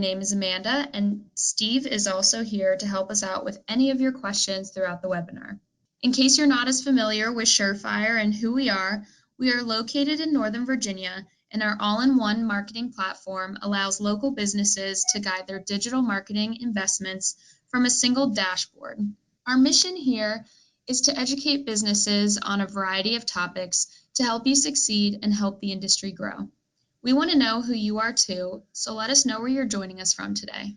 name is Amanda, and Steve is also here to help us out with any of your questions throughout the webinar. In case you're not as familiar with Surefire and who we are located in Northern Virginia, and our all-in-one marketing platform allows local businesses to guide their digital marketing investments from a single dashboard. Our mission here is to educate businesses on a variety of topics to help you succeed and help the industry grow. We want to know who you are too, so let us know where you're joining us from today.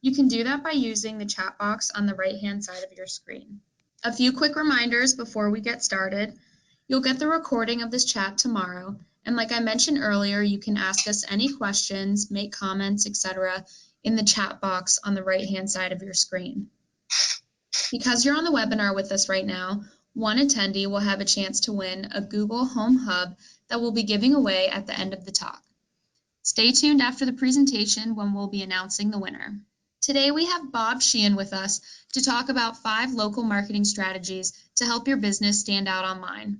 You can do that by using the chat box on the right-hand side of your screen. A few quick reminders before we get started. You'll get the recording of this chat tomorrow, and like I mentioned earlier, you can ask us any questions, make comments, etc. in the chat box on the right-hand side of your screen. Because you're on the webinar with us right now, one attendee will have a chance to win a Google Home Hub that we'll be giving away at the end of the talk. Stay tuned after the presentation when we'll be announcing the winner. Today we have Bob Sheehan with us to talk about 5 local marketing strategies to help your business stand out online.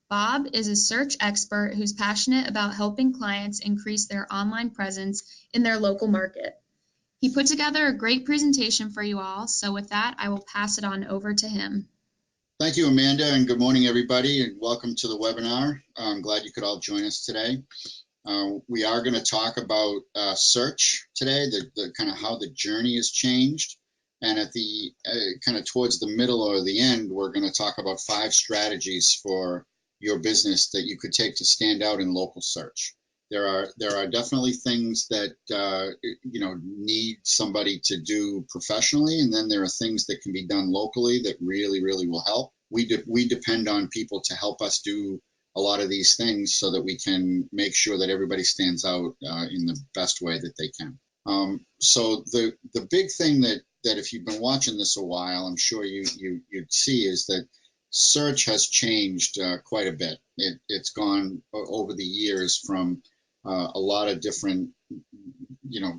Bob is a search expert who's passionate about helping clients increase their online presence in their local market. He put together a great presentation for you all, so with that, I will pass it on over to him. Thank you, Amanda, and good morning, everybody, and welcome to the webinar. I'm glad you could all join us today. We are going to talk about search today, the kind of how the journey has changed, and at the kind of towards the middle or the end, we're going to talk about 5 strategies for your business that you could take to stand out in local search. There are definitely things that need somebody to do professionally, and then there are things that can be done locally that really will help. We depend on people to help us do a lot of these things so that we can make sure that everybody stands out in the best way that they can. So the big thing that if you've been watching this a while, I'm sure you'd see is that search has changed quite a bit. It's gone over the years from a lot of different,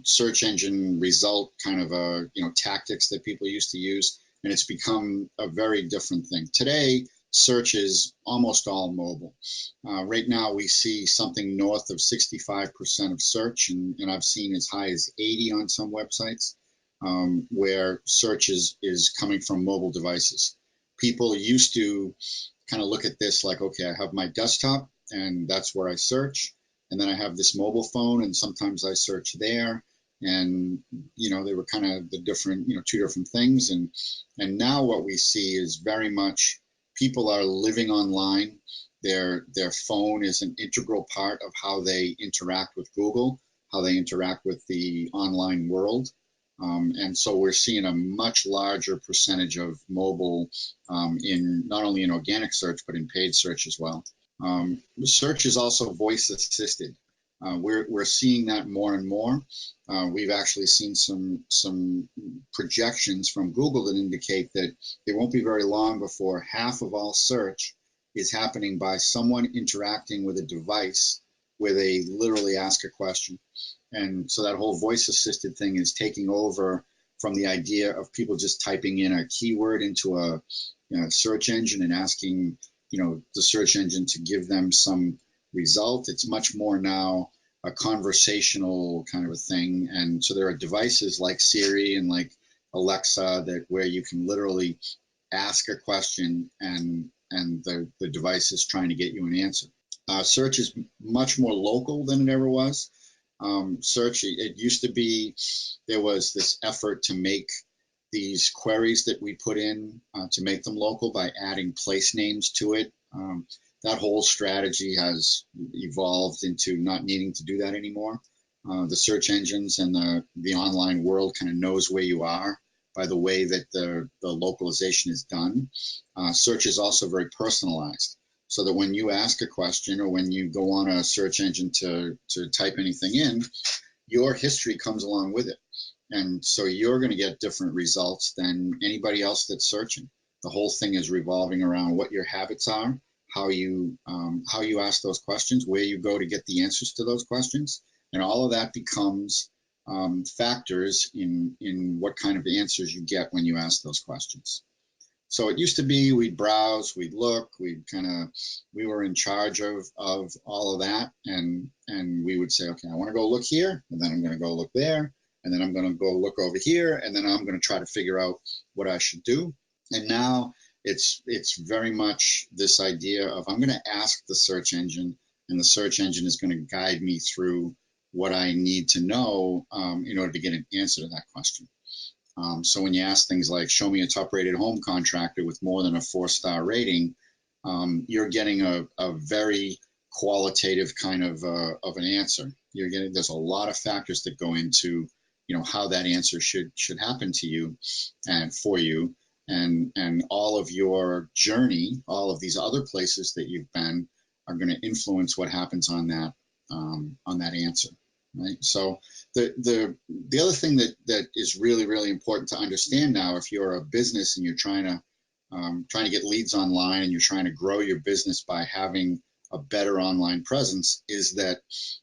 search engine result kind of tactics that people used to use, and it's become a very different thing. Today, search is almost all mobile. Right now, we see something north of 65% of search, and I've seen as high as 80 on some websites, where search is coming from mobile devices. People used to kind of look at this like, okay, I have my desktop, and that's where I search. And then I have this mobile phone, and sometimes I search there. And, they were kind of the different, 2 different things. And now what we see is very much people are living online. Their phone is an integral part of how they interact with Google, how they interact with the online world. And so we're seeing a much larger percentage of mobile in not only in organic search, but in paid search as well. Search is also voice assisted. We're seeing that more and more. We've actually seen some projections from Google that indicate that it won't be very long before half of all search is happening by someone interacting with a device where they literally ask a question. And so that whole voice assisted thing is taking over from the idea of people just typing in a keyword into a search engine and asking the search engine to give them some result. It's much more now a conversational kind of a thing. And so there are devices like Siri and like Alexa where you can literally ask a question and the device is trying to get you an answer. Search is much more local than it ever was. Search, it used to be, there was this effort to make these queries that we put in to make them local by adding place names to it. That whole strategy has evolved into not needing to do that anymore. The search engines and the online world kind of knows where you are by the way that the localization is done. Search is also very personalized, so that when you ask a question or when you go on a search engine to type anything in, your history comes along with it. And so you're going to get different results than anybody else that's searching. The whole thing is revolving around what your habits are, how you ask those questions, where you go to get the answers to those questions. And all of that becomes factors in what kind of answers you get when you ask those questions. So it used to be we'd browse, we'd look, we were in charge of all of that, and we would say, okay, I want to go look here, and then I'm going to go look there, and then I'm going to go look over here, and then I'm going to try to figure out what I should do. And now it's very much this idea of I'm going to ask the search engine, and the search engine is going to guide me through what I need to know in order to get an answer to that question. So when you ask things like, show me a top-rated home contractor with more than a 4-star rating, you're getting a very qualitative kind of an answer. There's a lot of factors that go into, how that answer should happen to you and for you, and all of your journey, all of these other places that you've been are going to influence what happens on that answer, right? So the other thing that is really, really important to understand now, if you're a business and you're trying to get leads online and you're trying to grow your business by having a better online presence, is that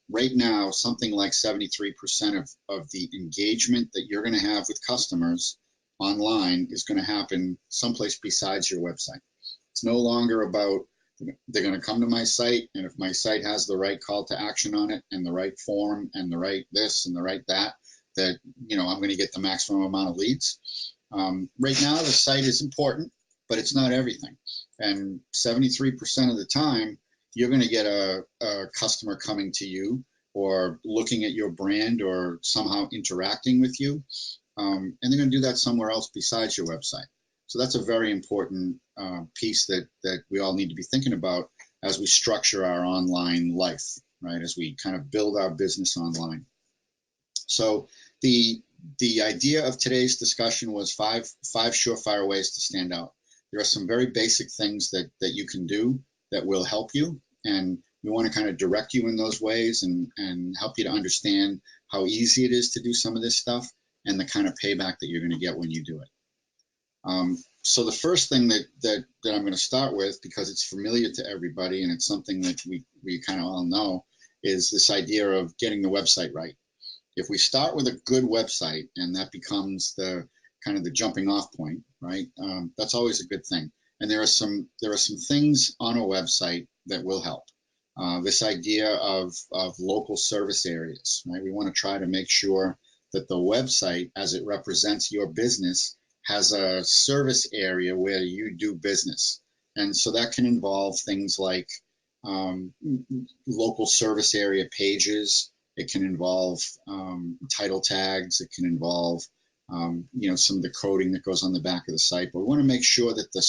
right now something like 73% of the engagement that you're going to have with customers online is going to happen someplace besides your website. It's no longer about they're going to come to my site, and if my site has the right call to action on it and the right form and the right this and the right that I'm going to get the maximum amount of leads. Right now, the site is important, but it's not everything. And 73% of the time, you're going to get a customer coming to you or looking at your brand or somehow interacting with you. And they're going to do that somewhere else besides your website. So that's a very important piece that we all need to be thinking about as we structure our online life, right? As we kind of build our business online. So the idea of today's discussion was five surefire ways to stand out. There are some very basic things that you can do that will help you, and we want to kind of direct you in those ways and help you to understand how easy it is to do some of this stuff and the kind of payback that you're going to get when you do it. So the first thing that I'm going to start with, because it's familiar to everybody and it's something that we kind of all know, is this idea of getting the website right. If we start with a good website and that becomes the kind of the jumping off point, right? That's always a good thing. And there are some things on a website that will help. This idea of local service areas, right? We want to try to make sure that the website, as it represents your business, has a service area where you do business. And so that can involve things like local service area pages. It can involve title tags. It can involve some of the coding that goes on the back of the site. But we want to make sure that the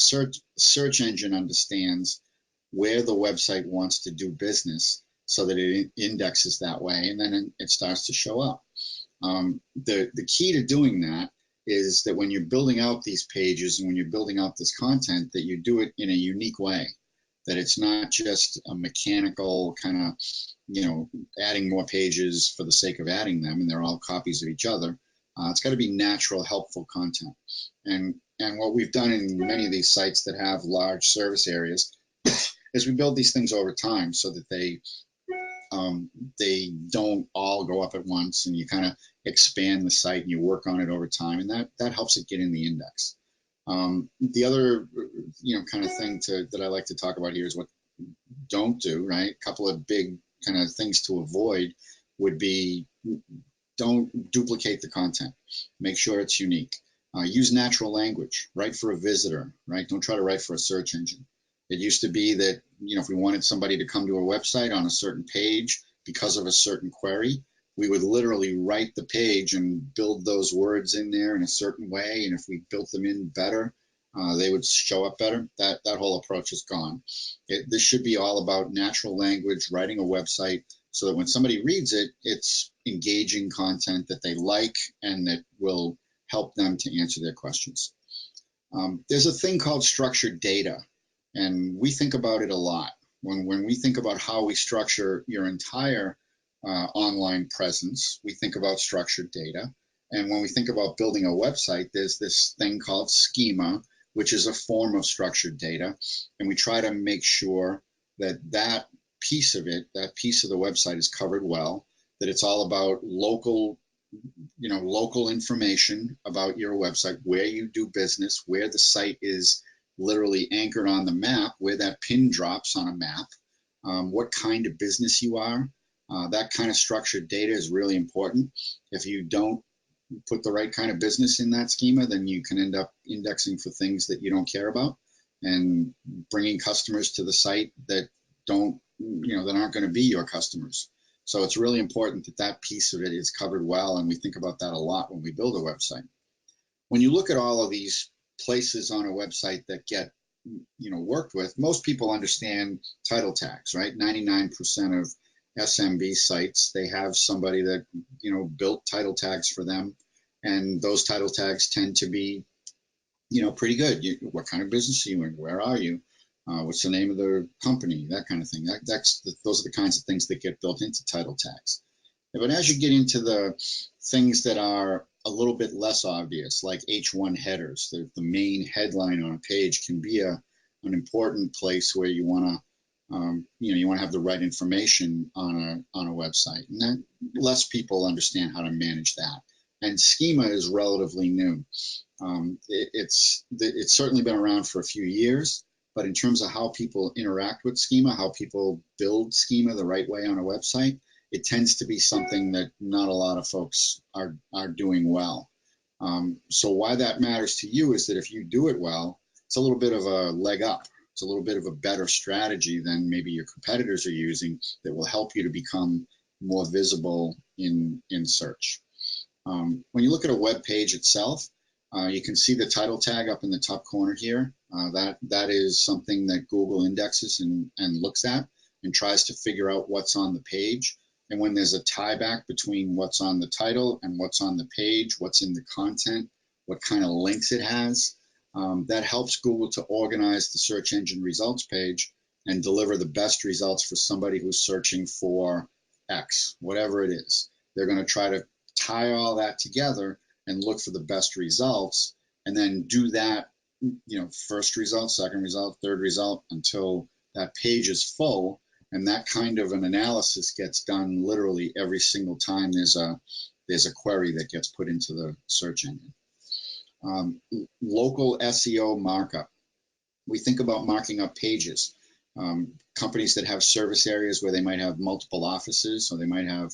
search engine understands where the website wants to do business so that it indexes that way, and then it starts to show up. The key to doing that is that when you're building out these pages and when you're building out this content, that you do it in a unique way, that it's not just a mechanical kind of, adding more pages for the sake of adding them and they're all copies of each other. It's got to be natural, helpful content. And what we've done in many of these sites that have large service areas is we build these things over time so that they don't all go up at once, and you kind of expand the site and you work on it over time, and that helps it get in the index. The other kind of thing that I like to talk about here is what don't do, right? A couple of big kind of things to avoid would be, don't duplicate the content. Make sure it's unique. Use natural language. Write for a visitor, right? Don't try to write for a search engine. It used to be that, if we wanted somebody to come to a website on a certain page because of a certain query, we would literally write the page and build those words in there in a certain way. And if we built them in better, they would show up better. That whole approach is gone. This should be all about natural language, writing a website so that when somebody reads it, it's engaging content that they like and that will help them to answer their questions. There's a thing called structured data, and we think about it a lot. When we think about how we structure your entire online presence, we think about structured data. And when we think about building a website, there's this thing called schema, which is a form of structured data. And we try to make sure that piece of it, that piece of the website is covered well, that it's all about local information about your website, where you do business, where the site is literally anchored on the map, where that pin drops on a map, what kind of business you are. That kind of structured data is really important. If you don't put the right kind of business in that schema, then you can end up indexing for things that you don't care about and bringing customers to the site that don't, that aren't going to be your customers. So it's really important that that piece of it is covered well, and we think about that a lot when we build a website. When you look at all of these places on a website that get worked with, most people understand title tags, right? 99% of SMB sites, they have somebody that built title tags for them, and those title tags tend to be pretty good. What kind of business are you in? Where are you? What's the name of the company? That kind of thing. Those are the kinds of things that get built into title tags. But as you get into the things that are a little bit less obvious, like H1 headers, the main headline on a page can be an important place where you want to have the right information on a website, and that less people understand how to manage that. And schema is relatively new. It's certainly been around for a few years, but in terms of how people interact with schema, how people build schema the right way on a website, it tends to be something that not a lot of folks are doing well. So why that matters to you is that if you do it well, it's a little bit of a leg up. It's a little bit of a better strategy than maybe your competitors are using that will help you to become more visible in search. When you look at a web page itself, you can see the title tag up in the top corner here. That is something that Google indexes and looks at and tries to figure out what's on the page. And when there's a tie back between what's on the title and what's on the page, what's in the content, what kind of links it has, that helps Google to organize the search engine results page and deliver the best results for somebody who's searching for X, whatever it is. They're going to try to tie all that together and look for the best results, and then do that, first result, second result, third result, until that page is full. And that kind of an analysis gets done literally every single time there's a query that gets put into the search engine. Local SEO markup. We think about marking up pages. Companies that have service areas where they might have multiple offices, or they might have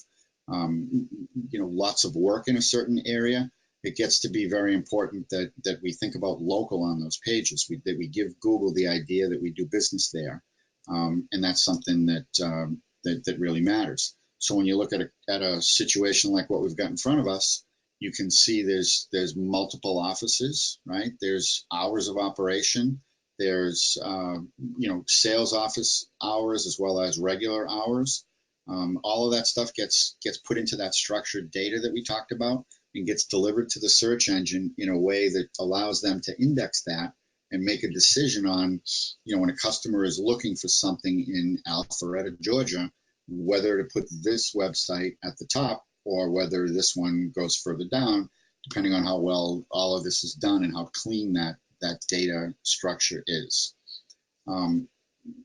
lots of work in a certain area, it gets to be very important that we think about local on those pages, that we give Google the idea that we do business there. And that's something that really matters. So when you look at a situation like what we've got in front of us, you can see there's multiple offices, right? There's hours of operation. There's sales office hours as well as regular hours. All of that stuff gets put into that structured data that we talked about and gets delivered to the search engine in a way that allows them to index that and make a decision on, when a customer is looking for something in Alpharetta, Georgia, whether to put this website at the top or whether this one goes further down, depending on how well all of this is done and how clean that data structure is.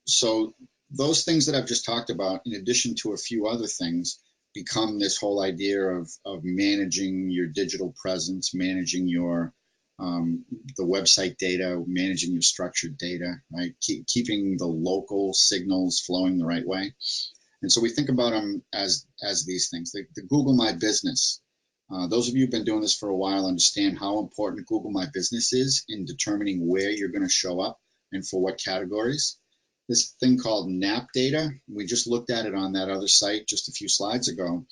So those things that I've just talked about, in addition to a few other things, become this whole idea of managing your digital presence, managing your the website data, managing your structured data, right? Keeping the local signals flowing the right way. And so we think about them as these things. The Google My Business. Those of you who've been doing this for a while understand how important Google My Business is in determining where you're going to show up and for what categories. This thing called NAP data, we just looked at it on that other site just a few slides ago,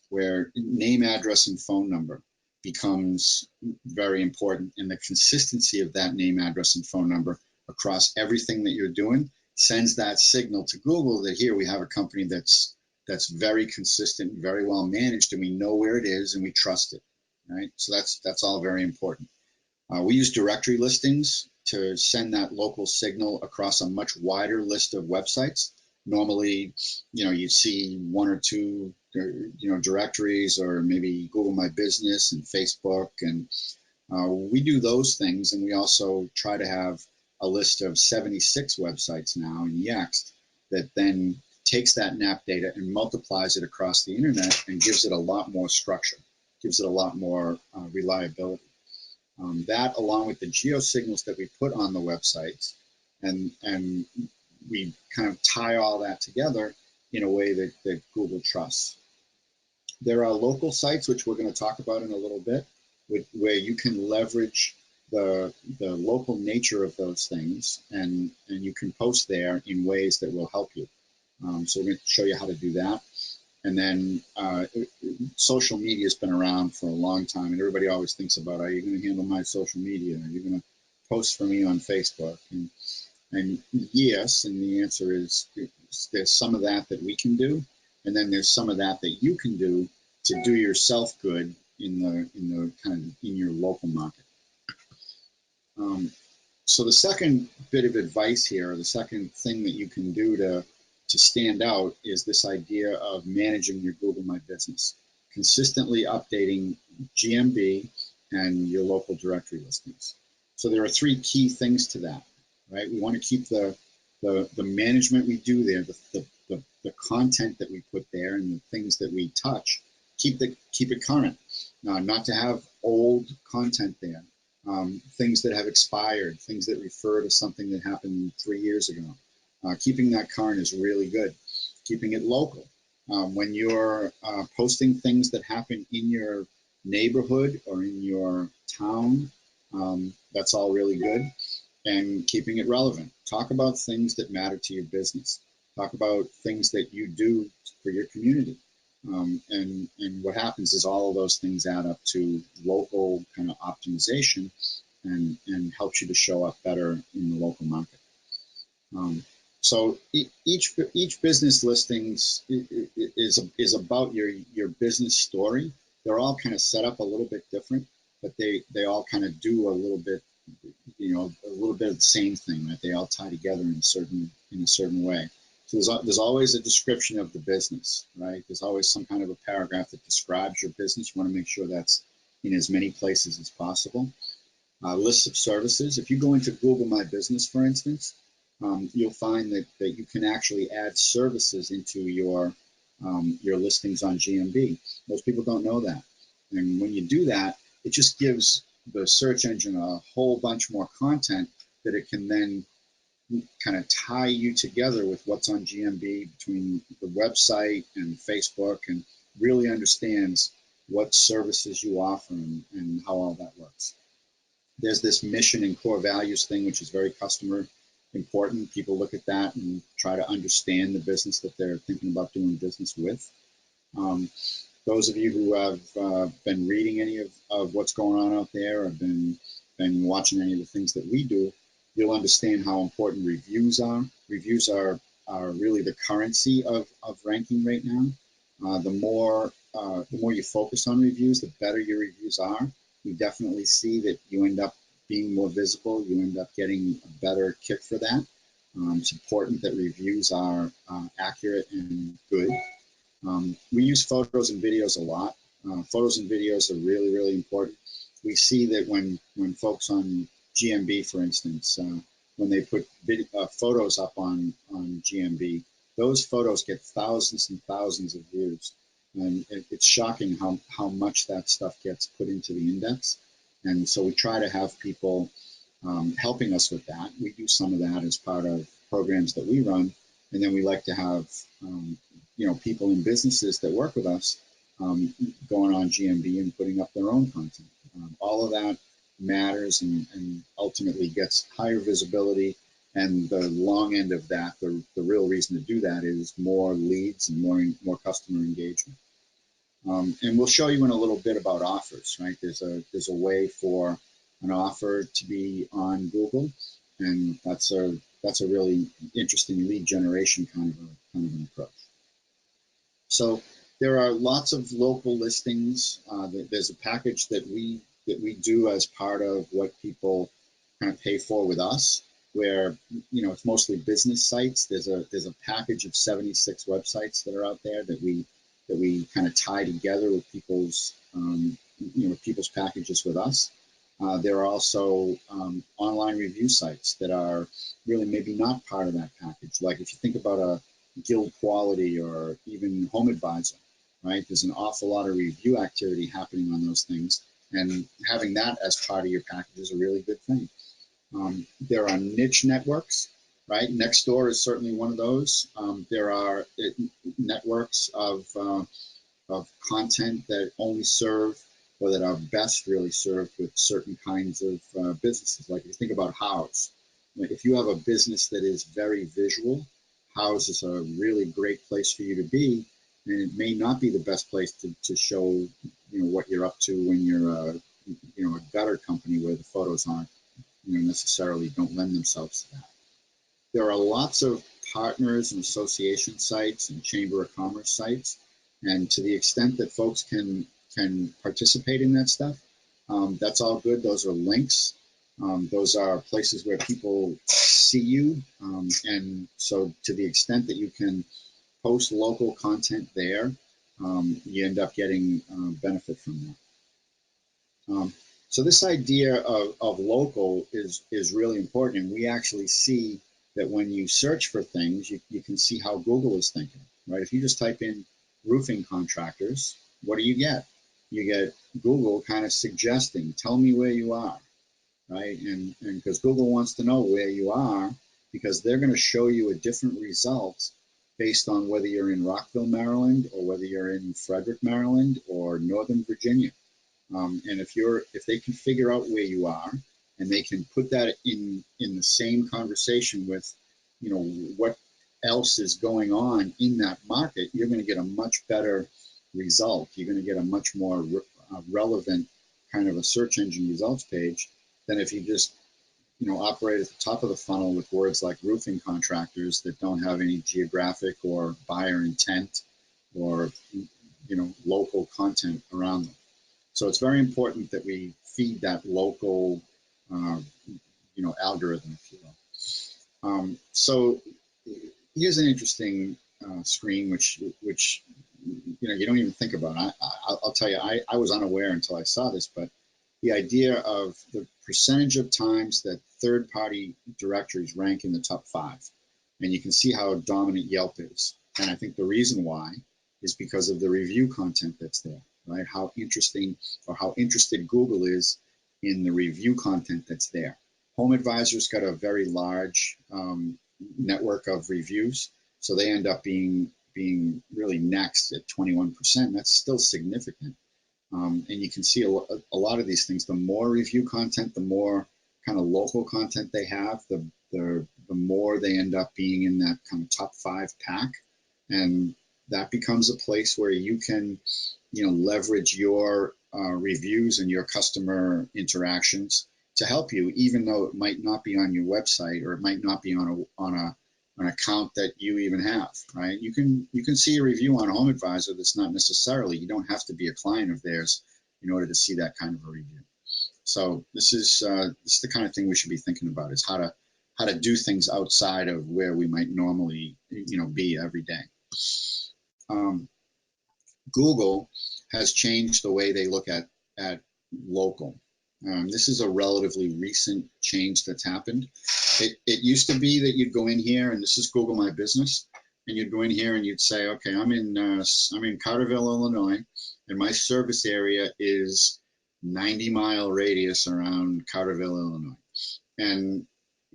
where name, address, and phone number becomes very important, and the consistency of that name, address, and phone number across everything that you're doing sends that signal to Google that here we have a company that's very consistent, very well managed, and we know where it is and we trust it, right? So that's all very important. We use directory listings to send that local signal across a much wider list of websites. Normally, you see one or two, directories, or maybe Google My Business and Facebook, and we do those things. And we also try to have a list of 76 websites now in Yext that then takes that NAP data and multiplies it across the internet and gives it a lot more structure, gives it a lot more reliability. That, along with the geo signals that we put on the websites, and we kind of tie all that together in a way that Google trusts. There are local sites, which we're going to talk about in a little bit. where you can leverage the local nature of those things, and you can post there in ways that will help you. So we're going to show you how to do that. And then social media has been around for a long time, and everybody always thinks about, are you going to handle my social media? Are you going to post for me on Facebook? And yes, and the answer is there's some of that we can do, and then there's some of that you can do to do yourself good in the kind of in your local market. So the second bit of advice here, or the second thing that you can do to stand out, is this idea of managing your Google My Business, consistently updating GMB and your local directory listings. So there are three key things to that, right? We want to keep the management we do there, the content that we put there, and the things that we touch, keep it current. Not to have old content there. Things that have expired, things that refer to something that happened 3 years ago. Keeping that current is really good. Keeping it local. When you're posting things that happen in your neighborhood or in your town, that's all really good. And keeping it relevant. Talk about things that matter to your business. Talk about things that you do for your community. And what happens is all of those things add up to local kind of optimization, and helps you to show up better in the local market. So each business listings is about your business story. They're all kind of set up a little bit different, but they all kind of do a little bit, a little bit of the same thing, right? They all tie together in a certain way. So there's always a description of the business, right? There's always some kind of a paragraph that describes your business. You want to make sure that's in as many places as possible. Lists of services. If you go into Google My Business, for instance, you'll find that you can actually add services into your listings on GMB. Most people don't know that. And when you do that, it just gives the search engine a whole bunch more content that it can then kind of tie you together with what's on GMB between the website and Facebook, and really understands what services you offer and how all that works. There's this mission and core values thing, which is very customer important. People look at that and try to understand the business that they're thinking about doing business with. Those of you who have been reading any of what's going on out there, or been watching any of the things that we do, you'll understand how important reviews are. Reviews are really the currency of ranking right now. The more you focus on reviews, the better your reviews are. We definitely see that you end up being more visible. You end up getting a better kick for that. It's important that reviews are accurate and good. We use photos and videos a lot. Photos and videos are really, really important. We see that when folks on GMB, for instance, when they put photos up on GMB, those photos get thousands and thousands of views. And it's shocking how much that stuff gets put into the index. And so we try to have people helping us with that. We do some of that as part of programs that we run. And then we like to have people in businesses that work with us going on GMB and putting up their own content. All of that matters and ultimately gets higher visibility. And the long end of that, the real reason to do that is more leads and more customer engagement. And we'll show you in a little bit about offers, right? There's a way for an offer to be on Google, and that's a really interesting lead generation kind of an approach. So there are lots of local listings. There's a package that we do as part of what people kind of pay for with us, where it's mostly business sites. There's a package of 76 websites that are out there that we kind of tie together with people's people's packages with us. There are also online review sites that are really maybe not part of that package. Like if you think about a Guild Quality or even Home Advisor, right? There's an awful lot of review activity happening on those things, and having that as part of your package is a really good thing. There are niche networks, right? Nextdoor is certainly one of those. There are networks of content that only serve or that are best really served with certain kinds of businesses. Like if you think about House, if you have a business that is very visual, House is a really great place for you to be, and it may not be the best place to show, what you're up to when you're a gutter company where the photos aren't, necessarily don't lend themselves to that. There are lots of partners and association sites and chamber of commerce sites, and to the extent that folks can participate in that stuff, that's all good. Those are links. Those are places where people see you, and so to the extent that you can post local content there, you end up getting benefit from that. So this idea of local is really important, and we actually see that when you search for things, you can see how Google is thinking, right? If you just type in roofing contractors, what do you get? You get Google kind of suggesting, tell me where you are, right? And because Google wants to know where you are, because they're going to show you a different result based on whether you're in Rockville, Maryland, or whether you're in Frederick, Maryland, or Northern Virginia. And if they can figure out where you are, and they can put that in the same conversation with, what else is going on in that market, you're going to get a much better result. You're going to get a much more relevant kind of a search engine results page than if you just, operate at the top of the funnel with words like roofing contractors that don't have any geographic or buyer intent or, local content around them. So it's very important that we feed that local, algorithm, if you will. So here's an interesting screen, which you don't even think about. I'll tell you, I was unaware until I saw this, but the idea of the percentage of times that third-party directories rank in the top 5, and you can see how dominant Yelp is. And I think the reason why is because of the review content that's there, right? How interesting or how interested Google is in the review content that's there. Home Advisor's got a very large network of reviews, so they end up being really next at 21%. That's still significant. And you can see a lot of these things. The more review content, the more kind of local content they have, the more they end up being in that kind of top 5 pack. And that becomes a place where you can, leverage your reviews and your customer interactions to help you, even though it might not be on your website, or it might not be on an account that you even have, right? You can see a review on Home Advisor that's not necessarily, you don't have to be a client of theirs in order to see that kind of a review. So this is the kind of thing we should be thinking about, is how to do things outside of where we might normally, be every day. Google has changed the way they look at local. This is a relatively recent change that's happened. It used to be that you'd go in here, and this is Google My Business, and you'd go in here and you'd say, okay, I'm in Carterville, Illinois, and my service area is 90-mile radius around Carterville, Illinois. And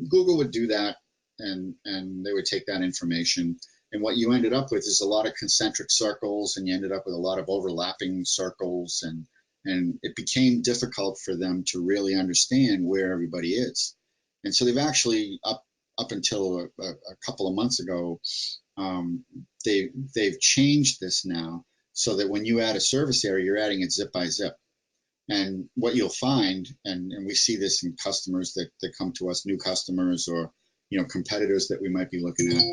Google would do that, and they would take that information. And what you ended up with is a lot of concentric circles, and you ended up with a lot of overlapping circles, and it became difficult for them to really understand where everybody is. And so they've actually, up until a couple of months ago, they've changed this now, so that when you add a service area, you're adding it zip by zip. And what you'll find, and we see this in customers that come to us, new customers, or competitors that we might be looking at,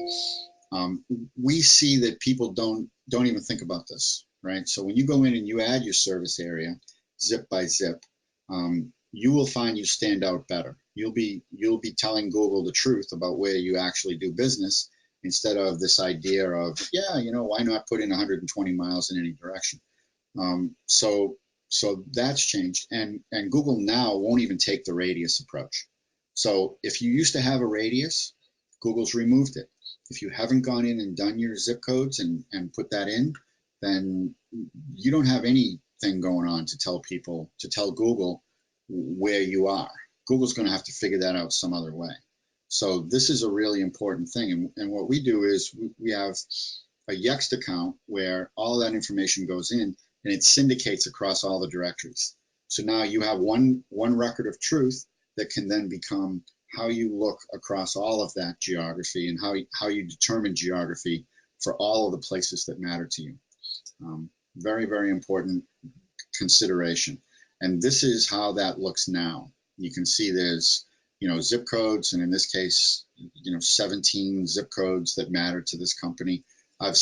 we see that people don't even think about this, right? So when you go in and you add your service area zip by zip, you will find you stand out better. You'll be telling Google the truth about where you actually do business, instead of this idea of, why not put in 120 miles in any direction? So that's changed, and Google now won't even take the radius approach. So if you used to have a radius, Google's removed it. If you haven't gone in and done your zip codes and put that in, then you don't have anything going on to tell Google where you are. Google's going to have to figure that out some other way. So this is a really important thing. And what we do is we have a Yext account where all that information goes in, and it syndicates across all the directories. So now you have one record of truth that can then become how you look across all of that geography and how you determine geography for all of the places that matter to you. Very, very important consideration. And this is how that looks now. You can see there's, zip codes, and in this case, 17 zip codes that matter to this company. I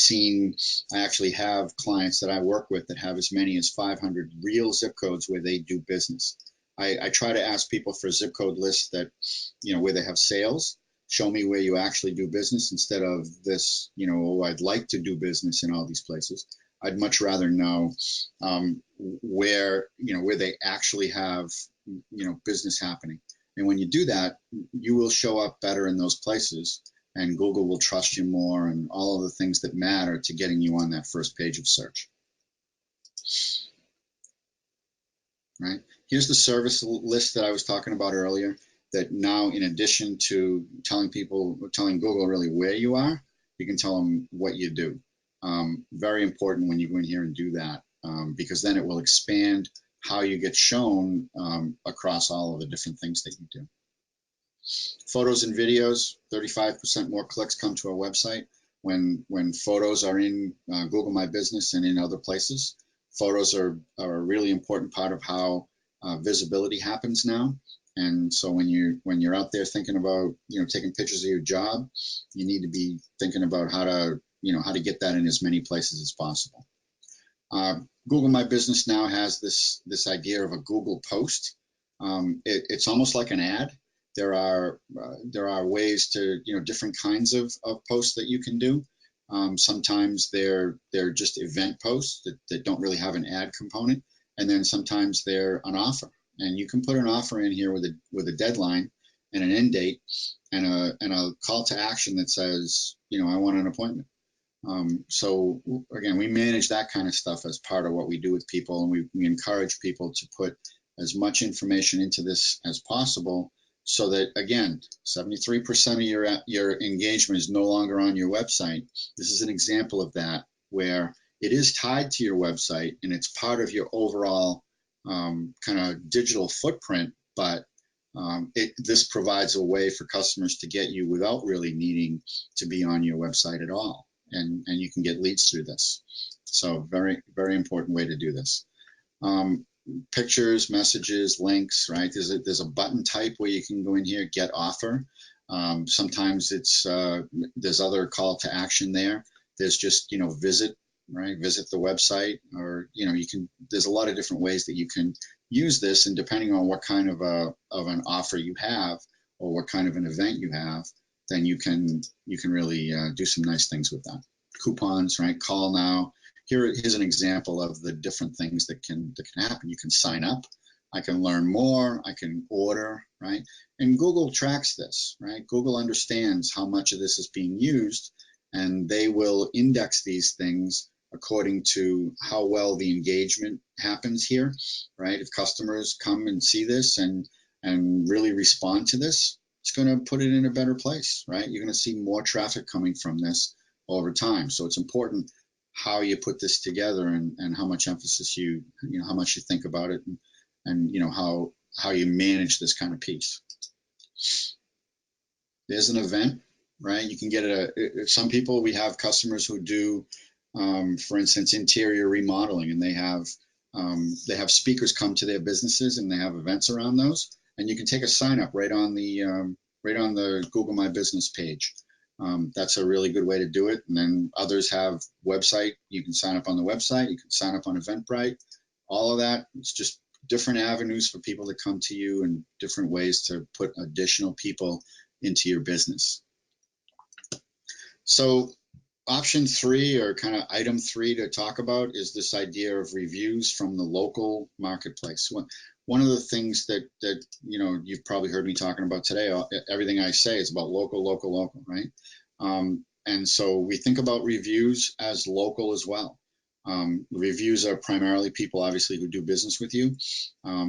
actually have clients that I work with that have as many as 500 real zip codes where they do business. I try to ask people for zip code lists that, where they have sales. Show me where you actually do business instead of this, I'd like to do business in all these places. I'd much rather know where they actually have, business happening. And when you do that, you will show up better in those places, and Google will trust you more, and all of the things that matter to getting you on that first page of search. Right? Here's the service list that I was talking about earlier, that now, in addition to telling Google really where you are, you can tell them what you do. Very important when you go in here and do that, because then it will expand how you get shown across all of the different things that you do. Photos and videos, 35% more clicks come to our website when photos are in Google My Business and in other places. Photos are a really important part of how visibility happens now. And so when you're out there thinking about taking pictures of your job, you need to be thinking about how to get that in as many places as possible. Google My Business now has this idea of a Google post. It's almost like an ad. There are ways to different kinds of posts that you can do. Sometimes they're just event posts that don't really have an ad component, and then sometimes they're an offer. And you can put an offer in here with a deadline and an end date and a call to action that says, I want an appointment. So again, we manage that kind of stuff as part of what we do with people, and we encourage people to put as much information into this as possible, so that, again, 73% of your engagement is no longer on your website. This is an example of that, where it is tied to your website and it's part of your overall kind of digital footprint, but this provides a way for customers to get you without really needing to be on your website at all. And you can get leads through this. So very, very important way to do this. Pictures, messages, links, right? There's a button type where you can go in here, get offer. Sometimes there's other call to action there. There's just, visit, right? Visit the website, or, there's a lot of different ways that you can use this, and depending on what kind of an offer you have or what kind of an event you have, then you can really do some nice things with that. Coupons, right? Call now. Here's an example of the different things that can happen. You can sign up. I can learn more. I can order, right? And Google tracks this, right? Google understands how much of this is being used, and they will index these things according to how well the engagement happens here, right? If customers come and see this and really respond to this, it's going to put it in a better place, right? You're going to see more traffic coming from this over time. So it's important how you put this together, and how much emphasis how much you think about it, and how you manage this kind of piece. There's an event, right? You can get some people, we have customers who do, for instance, interior remodeling, and they have speakers come to their businesses, and they have events around those, and you can take a sign up right on the Google My Business page. That's a really good way to do it. And then others have website. You can sign up on the website. You can sign up on Eventbrite. All of that. It's just different avenues for people to come to you, and different ways to put additional people into your business. So option 3, or kind of item 3 to talk about, is this idea of reviews from the local marketplace. One of the things that you've probably heard me talking about today, everything I say is about local, right? And so we think about reviews as local as well. Reviews are primarily people, obviously, who do business with you.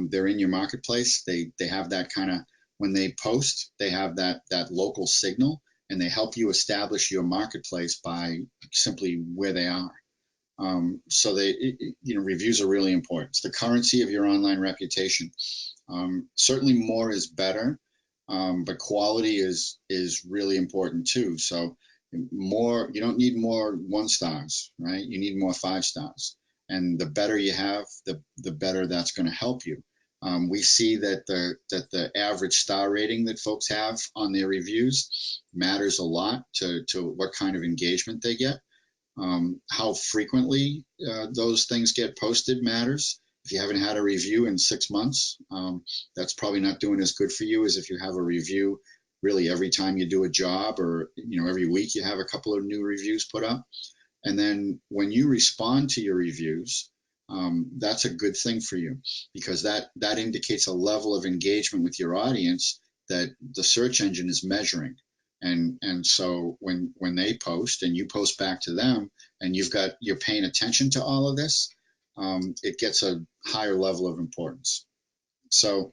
They're in your marketplace. They have that kind of, when they post, they have that local signal, and they help you establish your marketplace by simply where they are. So reviews are really important. It's the currency of your online reputation. Certainly more is better, but quality is really important too. So you don't need more 1 stars, right? You need more 5 stars. And the better you have, the better that's going to help you. We see that the average star rating that folks have on their reviews matters a lot to what kind of engagement they get. How frequently those things get posted matters. If you haven't had a review in 6 months, that's probably not doing as good for you as if you have a review really every time you do a job, or every week you have a couple of new reviews put up. And then when you respond to your reviews, that's a good thing for you, because that indicates a level of engagement with your audience that the search engine is measuring. And so when they post and you post back to them, and you're paying attention to all of this, it gets a higher level of importance. So,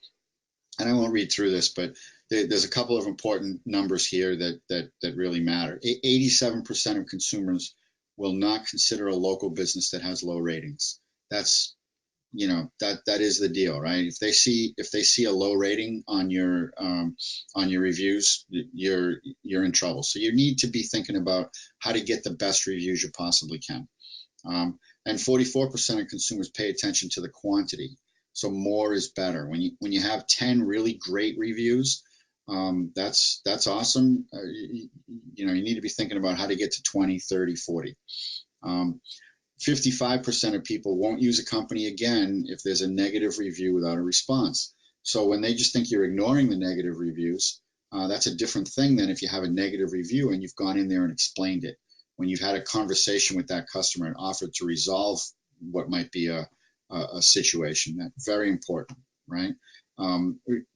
and I won't read through this, but there's a couple of important numbers here that really matter. 87% of consumers will not consider a local business that has low ratings. That's that is the deal, right? If they see a low rating on your reviews, you're in trouble. So you need to be thinking about how to get the best reviews you possibly can. And 44% of consumers pay attention to the quantity. So more is better. When you have 10 really great reviews, that's awesome. You need to be thinking about how to get to 20, 30, 40. 55% of people won't use a company again if there's a negative review without a response. So when they just think you're ignoring the negative reviews, that's a different thing than if you have a negative review and you've gone in there and explained it. When you've had a conversation with that customer and offered to resolve what might be a situation. That's very important, right?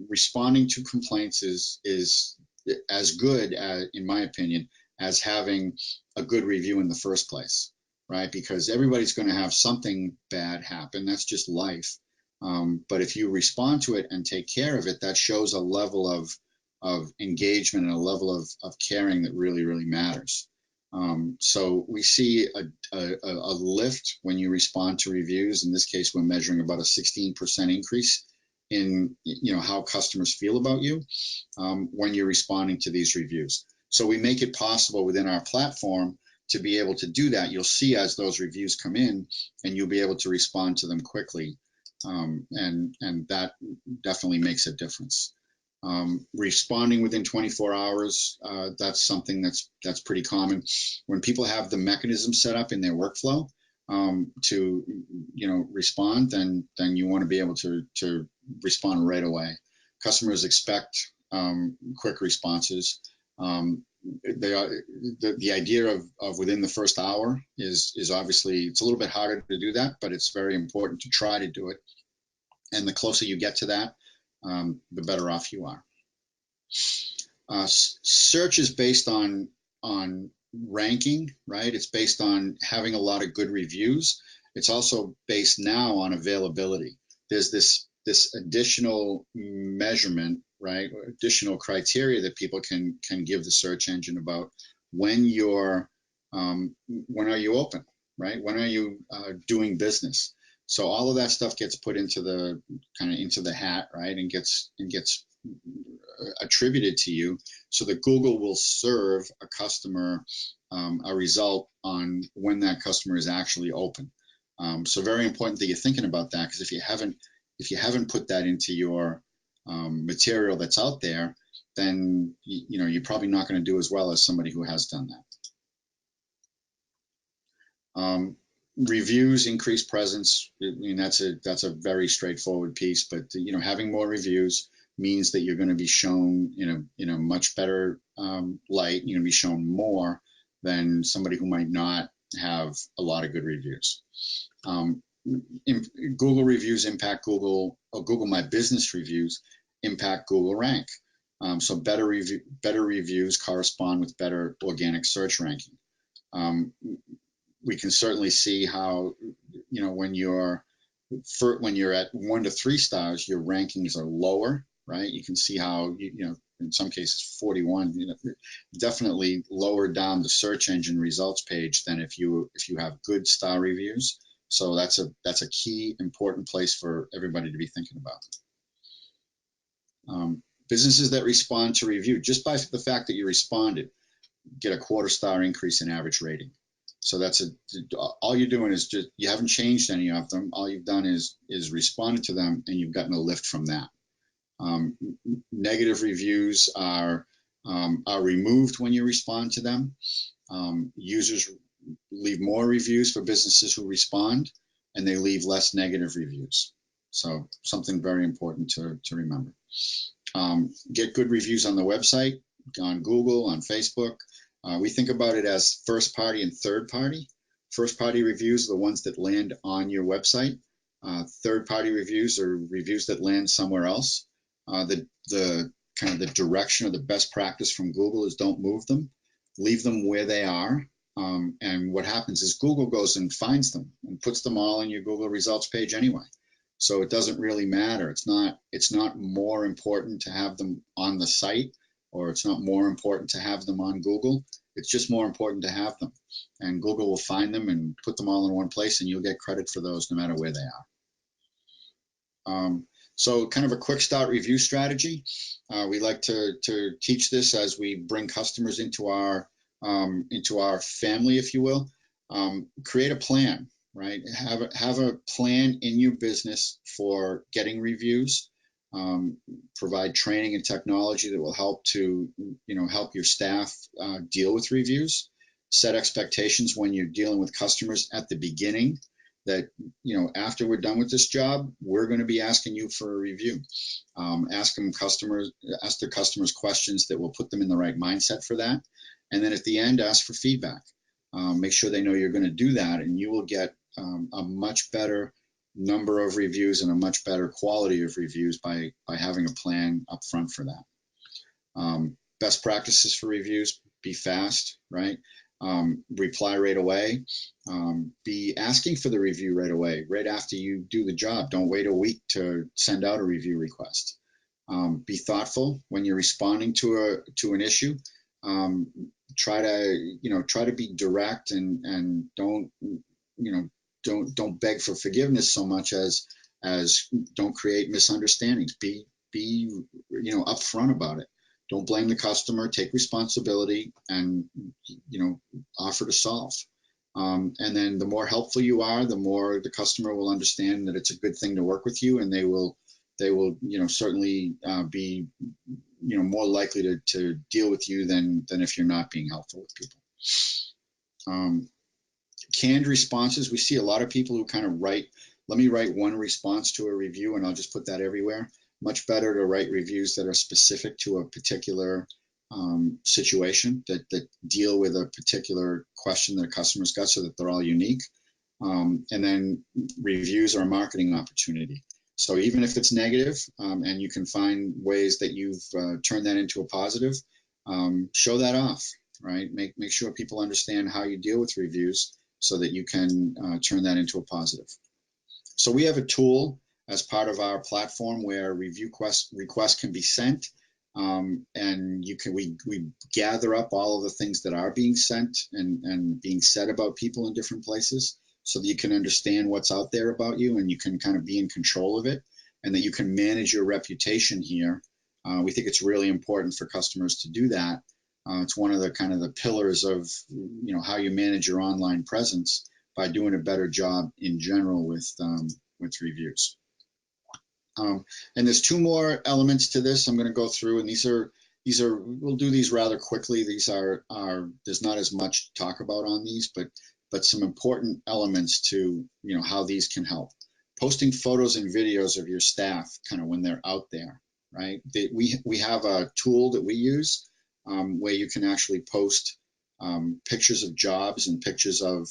Responding to complaints is as good, in my opinion, as having a good review in the first place, right? Because everybody's going to have something bad happen. That's just life. But if you respond to it and take care of it, that shows a level of engagement and a level of caring that really, really matters. So we see a lift when you respond to reviews. In this case, we're measuring about a 16% increase in how customers feel about you when you're responding to these reviews. So we make it possible within our platform to be able to do that. You'll see as those reviews come in, and you'll be able to respond to them quickly, and that definitely makes a difference. Responding within 24 hours, that's something that's pretty common. When people have the mechanism set up in their workflow to respond, then you want to be able to respond right away. Customers expect quick responses. The idea of within the first hour is obviously, it's a little bit harder to do that, but it's very important to try to do it. And the closer you get to that, the better off you are. Search is based on ranking, right? It's based on having a lot of good reviews. It's also based now on availability. There's this additional measurement, right? Additional criteria that people can give the search engine about when are you open, right? When are you doing business? So all of that stuff gets put into the hat, right? And gets attributed to you, so that Google will serve a customer a result on when that customer is actually open. So very important that you're thinking about that, because if you haven't put that into your material that's out there, then you're probably not going to do as well as somebody who has done that. Reviews increase presence. I mean, that's a very straightforward piece, but having more reviews means that you're going to be shown in a much better light. You're going to be shown more than somebody who might not have a lot of good reviews. Google reviews impact Google, or Google My Business reviews impact Google rank. So better reviews correspond with better organic search ranking. We can certainly see how when you're at 1 to 3 stars, your rankings are lower, right? You can see how in some cases 41, definitely lower down the search engine results page than if you have good star reviews. So that's a key important place for everybody to be thinking about. Businesses that respond to review, just by the fact that you responded, get a 1/4 star increase in average rating. So that's all you're doing is just, you haven't changed any of them. All you've done is responded to them, and you've gotten a lift from that. Negative reviews are removed when you respond to them. Users leave more reviews for businesses who respond, and they leave less negative reviews. So something very important to remember. Get good reviews on the website, on Google, on Facebook. We think about it as first party and third party. First party reviews are the ones that land on your website. Third party reviews are reviews that land somewhere else. The kind of the direction of the best practice from Google is don't move them, leave them where they are. And what happens is Google goes and finds them and puts them all in your Google results page anyway. So it doesn't really matter. It's not more important to have them on the site, or it's not more important to have them on Google. It's just more important to have them. And Google will find them and put them all in one place, and you'll get credit for those no matter where they are. So kind of a quick start review strategy. We like to teach this as we bring customers into our family, if you will. Create a plan, right? Have a plan in your business for getting reviews. Provide training and technology that will help your staff deal with reviews. Set expectations when you're dealing with customers at the beginning, that after we're done with this job, we're going to be asking you for a review. Ask the customers questions that will put them in the right mindset for that. And then at the end, ask for feedback. Make sure they know you're going to do that, and you will get a much better number of reviews and a much better quality of reviews by having a plan up front for that. Best practices for reviews: be fast, right? Reply right away. Be asking for the review right away, right after you do the job. Don't wait a week to send out a review request. Be thoughtful when you're responding to an issue. Try to be direct, and don't beg for forgiveness so much as don't create misunderstandings. Be upfront about it. Don't blame the customer. Take responsibility, and offer to solve. And then the more helpful you are, the more the customer will understand that it's a good thing to work with you, and they will certainly be more likely to deal with you than if you're not being helpful with people. Canned responses. We see a lot of people who kind of let me write one response to a review and I'll just put that everywhere. Much better to write reviews that are specific to a particular situation, that deal with a particular question that a customer's got, so that they're all unique. And then reviews are a marketing opportunity. So even if it's negative, and you can find ways that you've turned that into a positive, show that off, right? Make sure people understand how you deal with reviews, so that you can turn that into a positive. So we have a tool as part of our platform where review requests can be sent, and we gather up all of the things that are being sent and being said about people in different places, so that you can understand what's out there about you, and you can kind of be in control of it, and that you can manage your reputation here. We think it's really important for customers to do that. It's one of the pillars of how you manage your online presence, by doing a better job in general with reviews. And there's two more elements to this I'm going to go through, and these are we'll do these rather quickly. These are there's not as much to talk about on these, but some important elements to how these can help. Posting photos and videos of your staff kind of when they're out there, right? We have a tool that we use where you can actually post pictures of jobs and pictures of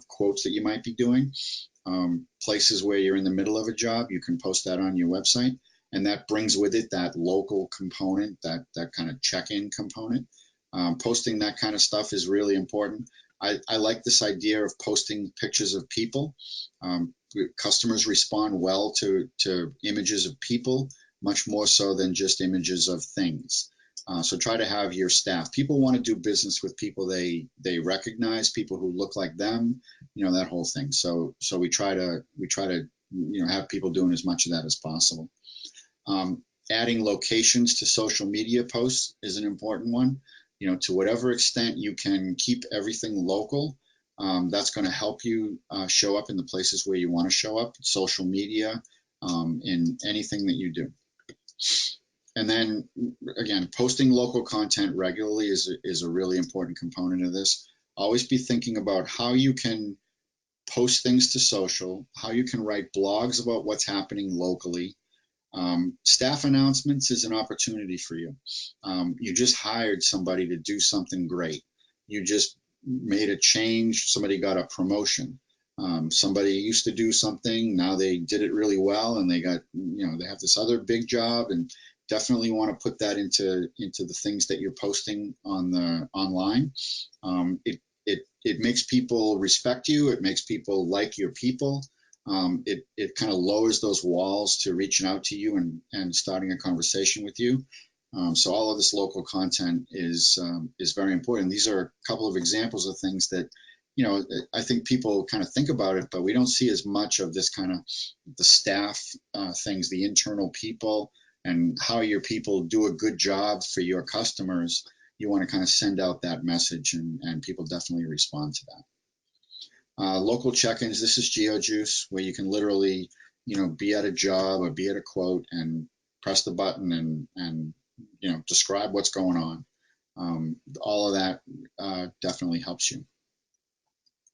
quotes that you might be doing. Places where you're in the middle of a job, you can post that on your website, and that brings with it that local component, that kind of check-in component. Posting that kind of stuff is really important. I like this idea of posting pictures of people. Customers respond well to images of people much more so than just images of things. So try to have your staff. People want to do business with people they recognize, people who look like them, that whole thing. So we try to have people doing as much of that as possible. Adding locations to social media posts is an important one. To whatever extent you can keep everything local, that's going to help you show up in the places where you want to show up, social media, in anything that you do. And then again, posting local content regularly is a really important component of this. Always be thinking about how you can post things to social, how you can write blogs about what's happening locally. Staff announcements is an opportunity for you. You just hired somebody to do something great. You just made a change. Somebody got a promotion. Somebody used to do something. Now they did it really well, and they got, they have this other big job, and definitely want to put that into the things that you're posting on the online. It makes people respect you. It makes people like your people. It kind of lowers those walls to reaching out to you and starting a conversation with you. So all of this local content is very important. These are a couple of examples of things that, I think people kind of think about it, but we don't see as much of this kind of the staff things, the internal people, and how your people do a good job for your customers. You want to kind of send out that message, and people definitely respond to that. Local check-ins. This is GeoJuice, where you can literally, be at a job or be at a quote and press the button and describe what's going on. All of that definitely helps you.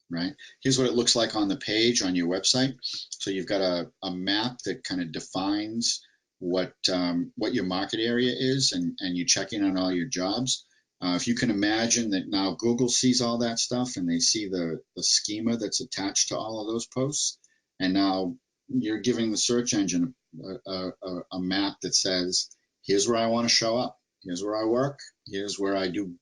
Right. Here's what it looks like on the page on your website. So you've got a map that kind of defines what your market area is, and you check in on all your jobs. If you can imagine that now Google sees all that stuff, and they see the schema that's attached to all of those posts, and now you're giving the search engine a map that says, here's where I want to show up, here's where I work, here's where I do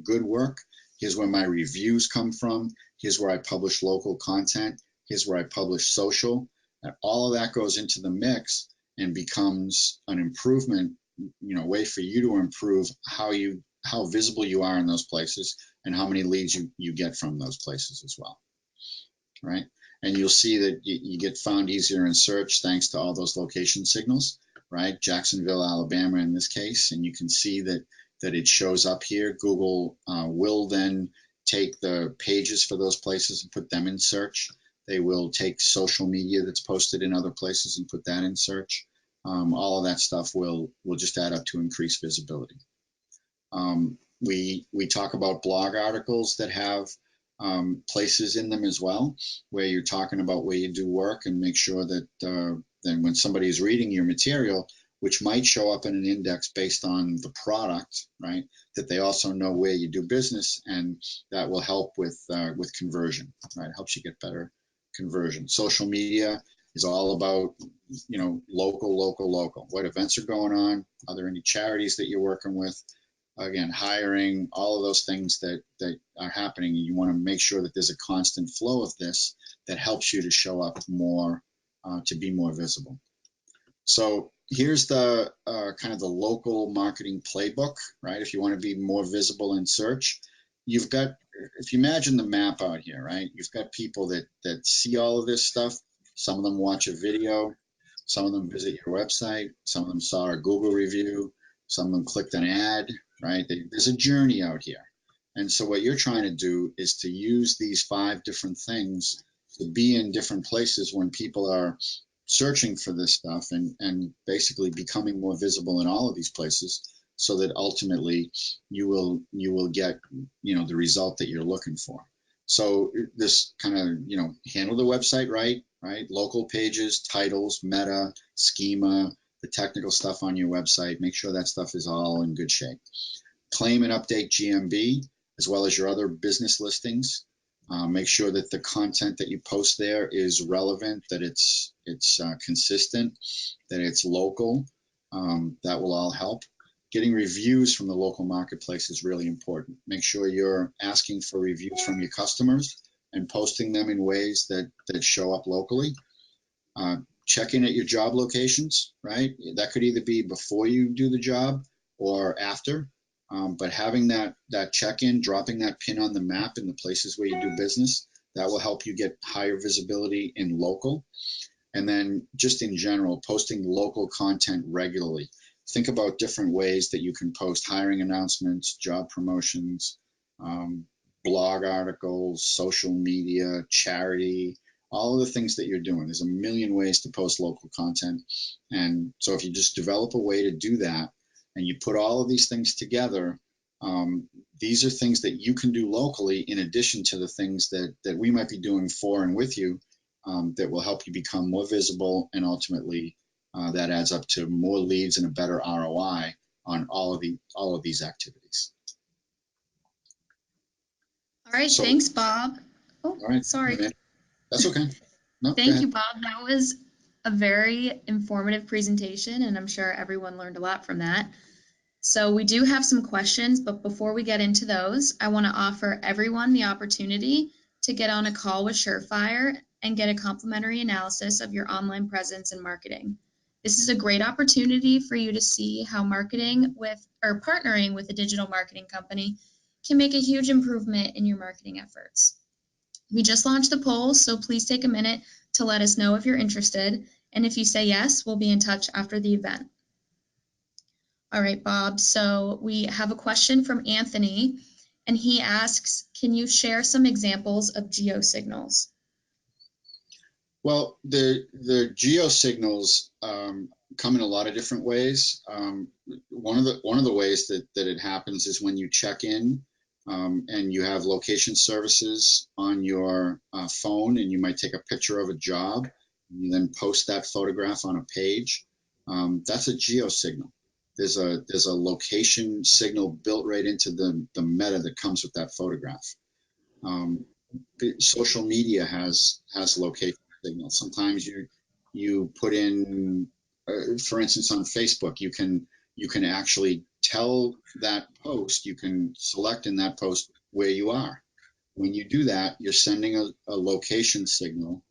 good work, here's where my reviews come from, here's where I publish local content, here's where I publish social, and all of that goes into the mix and becomes an improvement, way for you to improve how visible you are in those places and how many leads you get from those places as well, right? And you'll see that you get found easier in search thanks to all those location signals, right? Jacksonville, Alabama in this case, and you can see that it shows up here. Google will then take the pages for those places and put them in search. They will take social media that's posted in other places and put that in search. All of that stuff will just add up to increased visibility. We talk about blog articles that have places in them as well, where you're talking about where you do work, and make sure that then when somebody is reading your material, which might show up in an index based on the product, right, that they also know where you do business, and that will help with conversion, right? It helps you get better conversion. Social media is all about, local. What events are going on? Are there any charities that you're working with? Again, hiring, all of those things that are happening. You want to make sure that there's a constant flow of this that helps you to show up more, to be more visible. So here's the kind of the local marketing playbook, right? If you want to be more visible in search, you've got, if you imagine the map out here, right? You've got people that see all of this stuff. Some of them watch a video, some of them visit your website, some of them saw a Google review, some of them clicked an ad, right? There's a journey out here. And so what you're trying to do is to use these 5 different things to be in different places when people are searching for this stuff, and basically becoming more visible in all of these places, so that ultimately you will get, the result that you're looking for. So this kind of, handle the website right? Local pages, titles, meta, schema, the technical stuff on your website. Make sure that stuff is all in good shape. Claim and update GMB, as well as your other business listings. Make sure that the content that you post there is relevant, that it's consistent, that it's local. That will all help. Getting reviews from the local marketplace is really important. Make sure you're asking for reviews from your customers and posting them in ways that show up locally. check in at your job locations, right? That could either be before you do the job or after. But having that check-in, dropping that pin on the map in the places where you do business, that will help you get higher visibility in local. And then just in general, posting local content regularly. Think about different ways that you can post hiring announcements, job promotions, blog articles, social media, charity, all of the things that you're doing. There's a million ways to post local content. And so if you just develop a way to do that and you put all of these things together, these are things that you can do locally in addition to the things that we might be doing for and with you, that will help you become more visible, and ultimately that adds up to more leads and a better ROI on all of these activities. All right, So, thanks, Bob. Oh, all right, sorry. that's okay. No, go Thank ahead. you, Bob. That was a very informative presentation, and I'm sure everyone learned a lot from that. So we do have some questions, but before we get into those, I want to offer everyone the opportunity to get on a call with Surefire and get a complimentary analysis of your online presence and marketing. This is a great opportunity for you to see how marketing with or partnering with a digital marketing company can make a huge improvement in your marketing efforts. We just launched the poll, so please take a minute to let us know if you're interested. And if you say yes, we'll be in touch after the event. All right, Bob. So we have a question from Anthony, and he asks, can you share some examples of geo signals? Well, the geo signals come in a lot of different ways. One of the ways that it happens is when you check in and you have location services on your phone, and you might take a picture of a job and you then post that photograph on a page. That's a geo signal. There's a location signal built right into the meta that comes with that photograph. Social media has location signals. Sometimes you put in, for instance, on Facebook, you can actually tell that post. You can select in that post where you are. When you do that, you're sending a location signal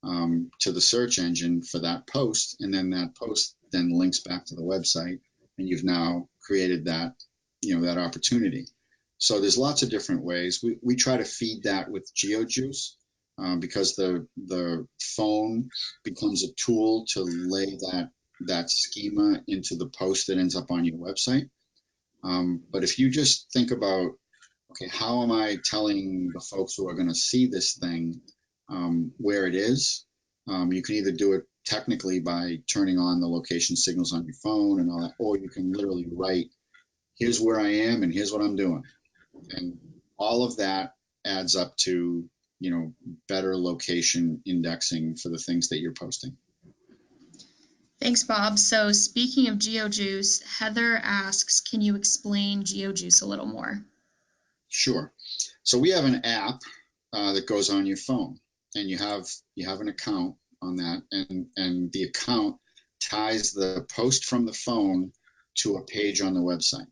to the search engine for that post, and then that post then links back to the website, and you've now created that that opportunity. So there's lots of different ways. We try to feed that with GeoJuice because the phone becomes a tool to lay that schema into the post that ends up on your website. But if you just think about, okay, how am I telling the folks who are going to see this thing where it is? You can either do it technically by turning on the location signals on your phone and all that, or you can literally write, here's where I am and here's what I'm doing. And all of that adds up to, better location indexing for the things that you're posting. Thanks, Bob. So speaking of GeoJuice, Heather asks, can you explain GeoJuice a little more? Sure. So we have an app that goes on your phone, and you have an account on that, and the account ties the post from the phone to a page on the website.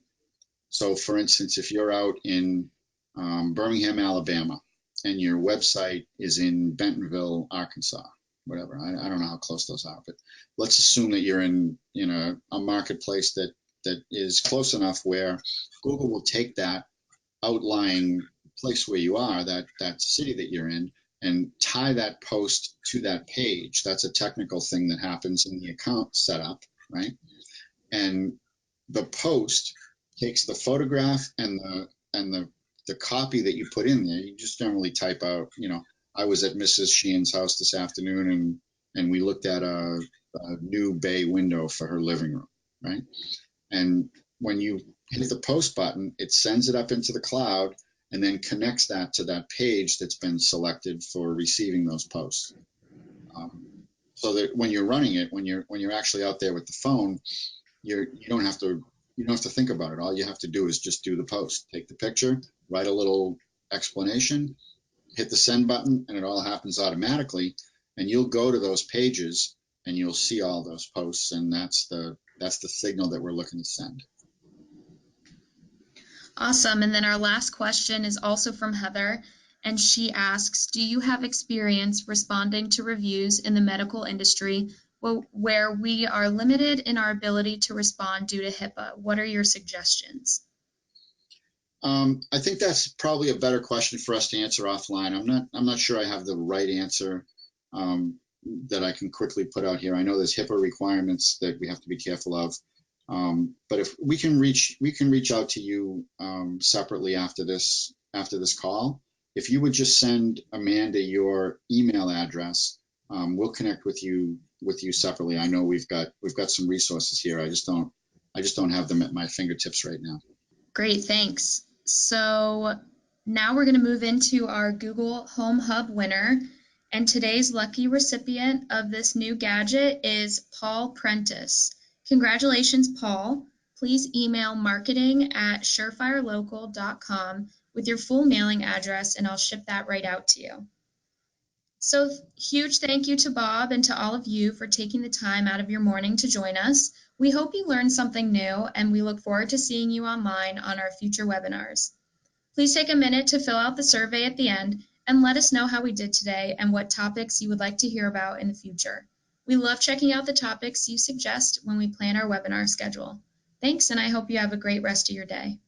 So for instance, if you're out in Birmingham, Alabama, and your website is in Bentonville, Arkansas, whatever, I don't know how close those are, but let's assume that you're in a marketplace that is close enough where Google will take that outlying place where you are, that city that you're in, and tie that post to that page. That's a technical thing that happens in the account setup, right? And the post takes the photograph and the copy that you put in there. You just generally type out, I was at Mrs. Sheehan's house this afternoon, and we looked at a new bay window for her living room, right? And when you hit the post button, it sends it up into the cloud and then connects that to that page that's been selected for receiving those posts. So that when you're running it, when you're actually out there with the phone, you don't have to think about it. All you have to do is just do the post, take the picture, write a little explanation, hit the send button, and it all happens automatically. And you'll go to those pages and you'll see all those posts, and that's the signal that we're looking to send. Awesome. And then our last question is also from Heather, and she asks, do you have experience responding to reviews in the medical industry where we are limited in our ability to respond due to HIPAA? What are your suggestions? I think that's probably a better question for us to answer offline. I'm not sure I have the right answer that I can quickly put out here. I know there's HIPAA requirements that we have to be careful of. But if we can reach out to you separately after this call. If you would just send Amanda your email address, we'll connect with you separately. I know we've got some resources here. I just don't have them at my fingertips right now. Great, thanks. So now we're going to move into our Google Home Hub winner. And today's lucky recipient of this new gadget is Paul Prentice. Congratulations, Paul. Please email marketing@surefirelocal.com with your full mailing address, and I'll ship that right out to you. So huge thank you to Bob and to all of you for taking the time out of your morning to join us. We hope you learned something new, and we look forward to seeing you online on our future webinars. Please take a minute to fill out the survey at the end and let us know how we did today and what topics you would like to hear about in the future. We love checking out the topics you suggest when we plan our webinar schedule. Thanks, and I hope you have a great rest of your day.